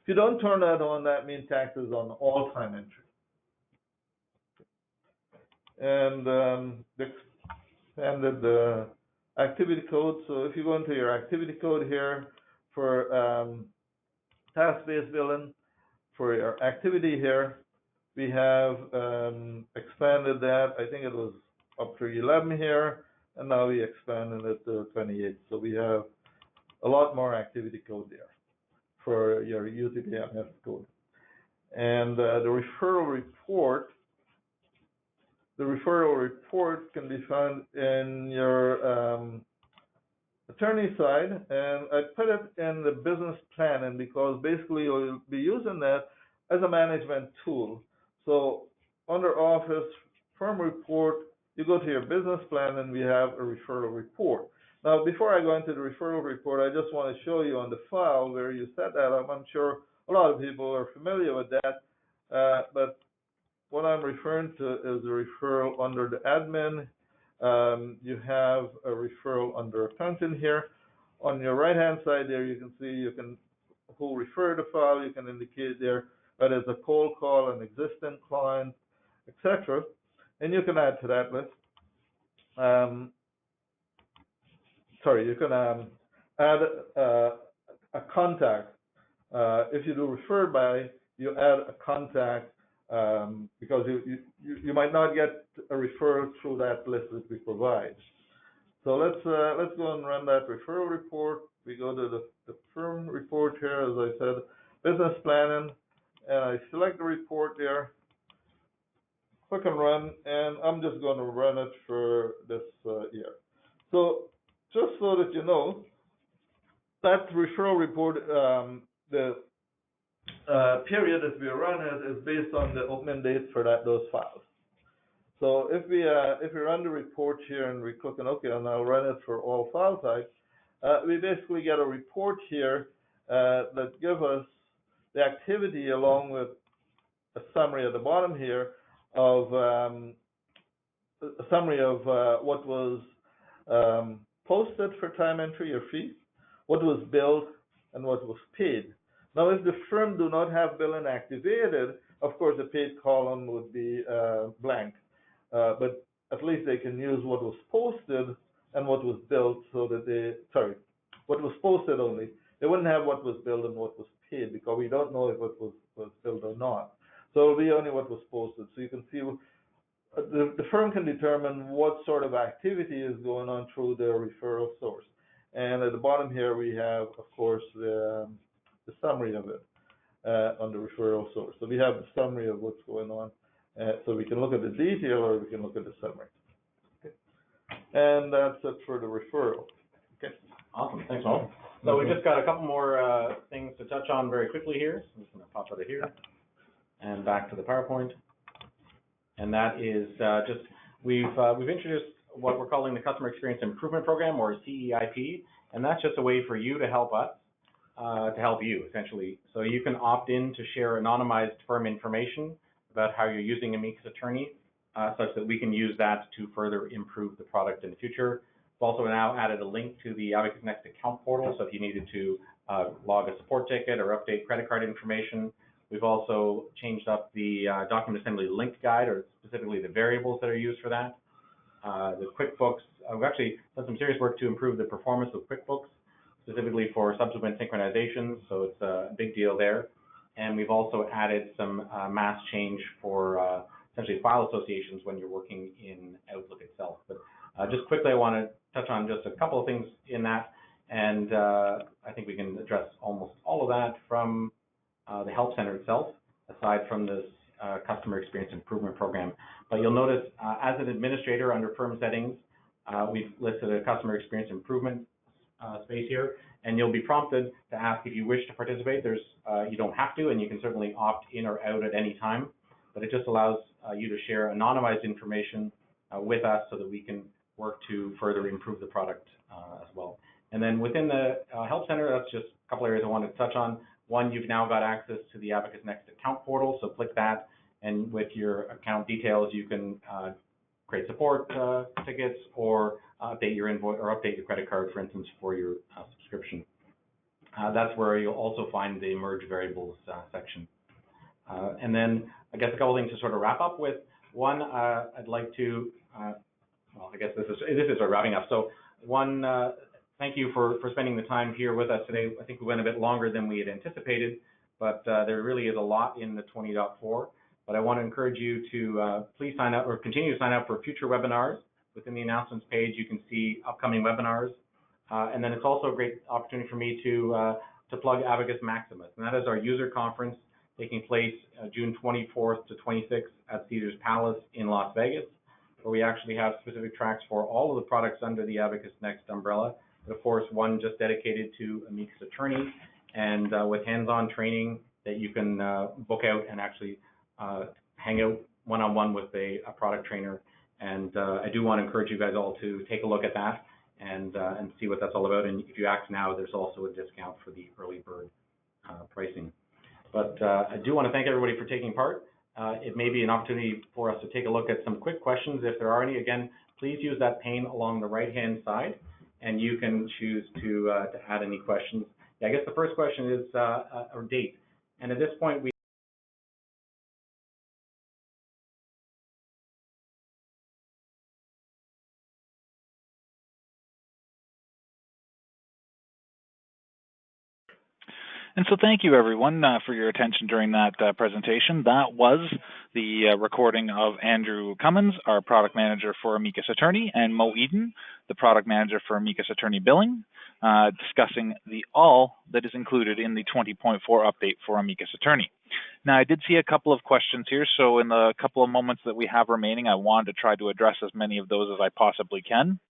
S3: If you don't turn that on, that means taxes on all time entry. And the expanded activity code. So if you go into your activity code here for task-based billing, for your activity here, we have expanded that. I think it was up to 11 here, and now we expanded it to 28. So we have a lot more activity code there for your UTPMS code. And the referral report can be found in your attorney side, and I put it in the business plan, and because basically you'll be using that as a management tool. So under Office, Firm Report, you go to your business plan, and we have a referral report. Now, before I go into the referral report, I just want to show you on the file where you set that up. I'm sure a lot of people are familiar with that, but what I'm referring to is a referral under the admin. You have a referral under accountant here. On your right-hand side there, you can see who referred the file. You can indicate there whether it's a cold call, an existing client, etc. And you can add to that list. You can add a contact. If you do referred by, you add a contact because you might not get a referral through that list that we provide. So let's go and run that referral report. We go to the firm report here, as I said, business planning, and I select the report there, click and run, and I'm just going to run it for this year. So just so that you know, that referral report, the period that we run is based on the opening date for those files. So if we run the report here and we click on OK, and I'll run it for all file types, we basically get a report here that gives us the activity along with a summary at the bottom here of a summary of what was posted for time entry or fee, what was billed, and what was paid. Now, if the firm do not have billing activated, of course, the paid column would be blank. But at least they can use what was posted and what was billed, so that what was posted only. They wouldn't have what was billed and what was paid, because we don't know if it was billed or not. So it'll be only what was posted. So you can see the firm can determine what sort of activity is going on through their referral source. And at the bottom here, we have, of course, the summary of it on the referral source. So we have the summary of what's going on. So we can look at the detail, or we can look at the summary. Okay. And that's it for the referral. Okay.
S2: Awesome. Thanks, Mo. So we just got a couple more things to touch on very quickly here. So I'm just going to pop out of here and back to the PowerPoint. And that is just we've introduced what we're calling the Customer Experience Improvement Program, or CEIP, and that's just a way for you to help us, to help you essentially. So you can opt in to share anonymized firm information about how you're using Amicus Attorney, such that we can use that to further improve the product in the future. We've also now added a link to the Amicus Next account portal, so if you needed to log a support ticket or update credit card information. We've also changed up the document assembly link guide, or specifically the variables that are used for that. The QuickBooks, we've actually done some serious work to improve the performance of QuickBooks, specifically for subsequent synchronizations, so it's a big deal there. And we've also added some mass change for essentially file associations when you're working in Outlook itself. But just quickly, I want to touch on just a couple of things in that, and I think we can address almost all of that from the Help Center itself, aside from this Customer Experience Improvement Program. But you'll notice, as an administrator under Firm Settings, we've listed a Customer Experience Improvement space here, and you'll be prompted to ask if you wish to participate. You don't have to, and you can certainly opt in or out at any time, but it just allows you to share anonymized information with us so that we can work to further improve the product as well. And then within the Help Center, that's just a couple areas I wanted to touch on. One, you've now got access to the Amicus Next account portal, so click that, and with your account details, you can create support tickets or update your invoice or update your credit card, for instance, for your subscription. That's where you'll also find the merge variables section. And then I guess a couple things to sort of wrap up with. One, I'd like to, well, I guess this is our wrapping up. So one, thank you for spending the time here with us today. I think we went a bit longer than we had anticipated, but there really is a lot in the 20.4. But I want to encourage you to please sign up or continue to sign up for future webinars. Within the announcements page, you can see upcoming webinars. And then it's also a great opportunity for me to plug Amicus Maximus, and that is our user conference taking place June 24th to 26th at Caesars Palace in Las Vegas, where we actually have specific tracks for all of the products under the Amicus Next umbrella. But of course, one just dedicated to Amicus Attorney, and with hands-on training that you can book out and actually hang out one-on-one with a product trainer. And I do want to encourage you guys all to take a look at that and see what that's all about. And if you act now, there's also a discount for the early bird pricing. But I do want to thank everybody for taking part. It may be an opportunity for us to take a look at some quick questions. If there are any, again, please use that pane along the right-hand side, and you can choose to add any questions. Yeah, I guess the first question is our date. And at this point, we
S1: And so thank you, everyone, for your attention during that presentation. That was the recording of Andrew Cummins, our product manager for Amicus Attorney, and Mo Eden, the product manager for Amicus Attorney Billing, discussing all that is included in the 20.4 update for Amicus Attorney. Now, I did see a couple of questions here, so in the couple of moments that we have remaining, I wanted to try to address as many of those as I possibly can.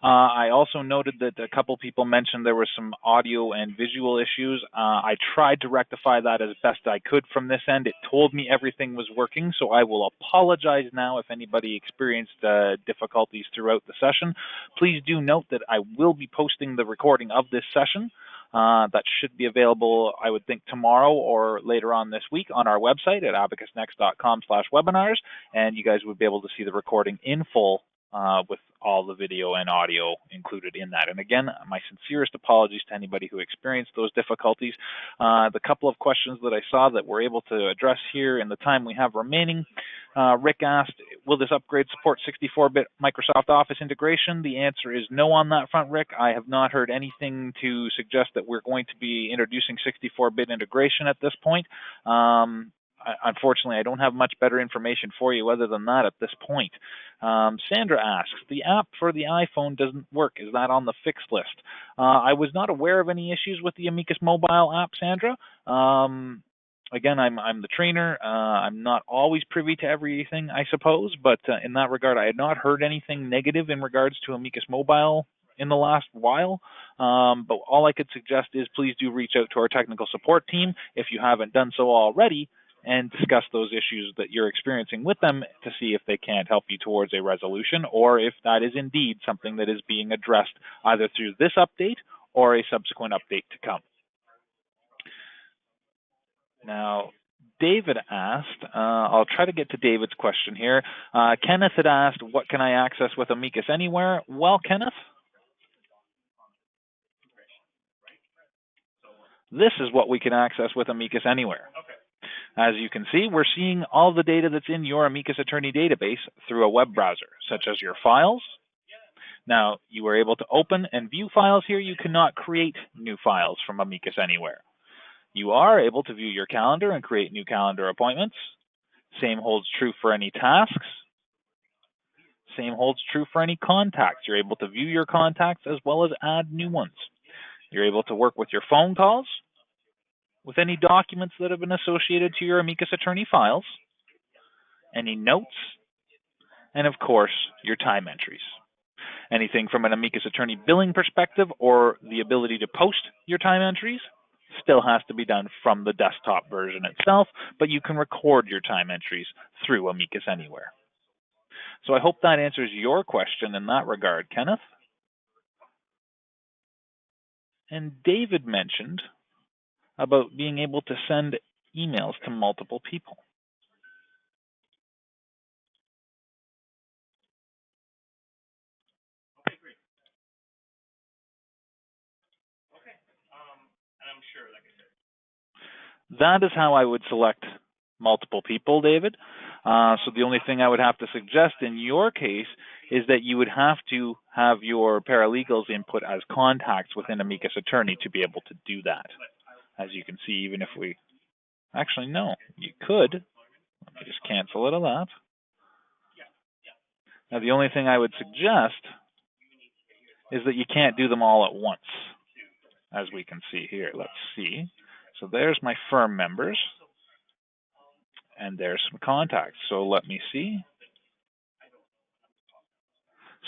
S1: I also noted that a couple people mentioned there were some audio and visual issues. I tried to rectify that as best I could from this end. It told me everything was working, so I will apologize now if anybody experienced difficulties throughout the session. Please do note that I will be posting the recording of this session. That should be available, I would think, tomorrow or later on this week on our website at abacusnext.com/webinars, and you guys would be able to see the recording in full with all the video and audio included in that. And again, my sincerest apologies to anybody who experienced those difficulties. The couple of questions that I saw that we're able to address here in the time we have remaining. Rick asked, will this upgrade support 64-bit Microsoft Office integration? The answer is no on that front, Rick. I have not heard anything to suggest that we're going to be introducing 64-bit integration at this point. Unfortunately, I don't have much better information for you other than that at this point. Sandra asks, the app for the iPhone doesn't work. Is that on the fixed list? I was not aware of any issues with the Amicus mobile app, Sandra. Again, I'm the trainer. I'm not always privy to everything, I suppose, but in that regard, I had not heard anything negative in regards to Amicus mobile in the last while. But all I could suggest is please do reach out to our technical support team if you haven't done so already, and discuss those issues that you're experiencing with them to see if they can't help you towards a resolution, or if that is indeed something that is being addressed either through this update or a subsequent update to come. Now, David asked, I'll try to get to David's question here. Kenneth had asked, what can I access with Amicus Anywhere? Well, Kenneth, this is what we can access with Amicus Anywhere. As you can see, we're seeing all the data that's in your Amicus Attorney database through a web browser, such as your files. Now, you are able to open and view files here. You cannot create new files from Amicus Anywhere. You are able to view your calendar and create new calendar appointments. Same holds true for any tasks. Same holds true for any contacts. You're able to view your contacts as well as add new ones. You're able to work with your phone calls, with any documents that have been associated to your Amicus Attorney files, any notes, and of course, your time entries. Anything from an Amicus Attorney billing perspective or the ability to post your time entries still has to be done from the desktop version itself, but you can record your time entries through Amicus Anywhere. So I hope that answers your question in that regard, Kenneth. And David mentioned about being able to send emails to multiple people. That is how I would select multiple people, David. So the only thing I would have to suggest in your case is that you would have to have your paralegals input as contacts within Amicus Attorney to be able to do that. As you can see, even if we... Actually, no, you could. Let me just cancel it of that. Now, the only thing I would suggest is that you can't do them all at once, as we can see here. Let's see. So there's my firm members, and there's some contacts. So let me see.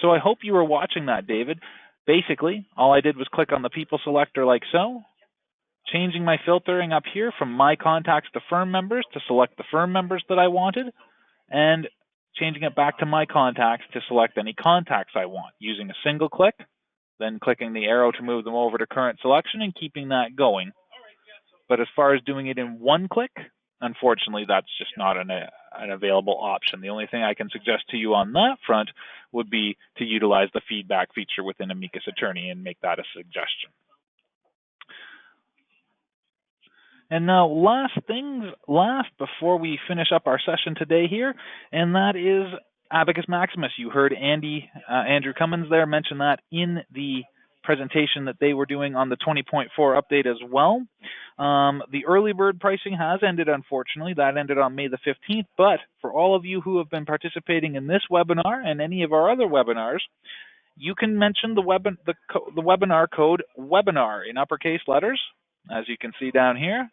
S1: So I hope you were watching that, David. Basically, all I did was click on the people selector like so, changing my filtering up here from my contacts to firm members to select the firm members that I wanted, and changing it back to my contacts to select any contacts I want using a single click, then clicking the arrow to move them over to current selection and keeping that going. But as far as doing it in one click, unfortunately, that's just not an available option. The only thing I can suggest to you on that front would be to utilize the feedback feature within Amicus Attorney and make that a suggestion. And now, last before we finish up our session today here, and that is Abacus Maximus. You heard Andrew Cummins there mention that in the presentation that they were doing on the 20.4 update as well. The early bird pricing has ended, unfortunately. That ended on May the 15th, but for all of you who have been participating in this webinar and any of our other webinars, you can mention the webinar code WEBINAR in uppercase letters, as you can see down here.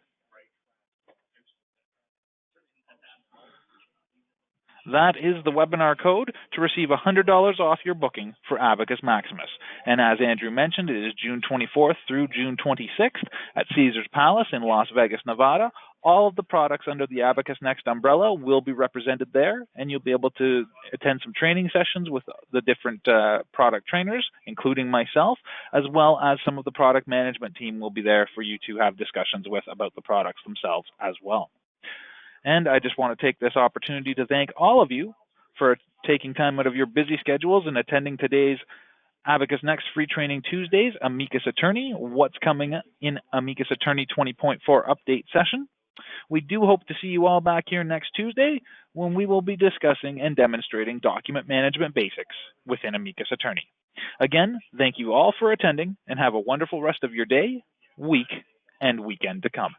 S1: That is the webinar code to receive $100 off your booking for Abacus Maximus. And as Andrew mentioned, it is June 24th through June 26th at Caesars Palace in Las Vegas, Nevada. All of the products under the Abacus Next umbrella will be represented there, and you'll be able to attend some training sessions with the different product trainers, including myself, as well as some of the product management team will be there for you to have discussions with about the products themselves as well. And I just want to take this opportunity to thank all of you for taking time out of your busy schedules and attending today's Abacus Next Free Training Tuesdays, Amicus Attorney, What's Coming in Amicus Attorney 20.4 Update session. We do hope to see you all back here next Tuesday when we will be discussing and demonstrating document management basics within Amicus Attorney. Again, thank you all for attending and have a wonderful rest of your day, week, and weekend to come.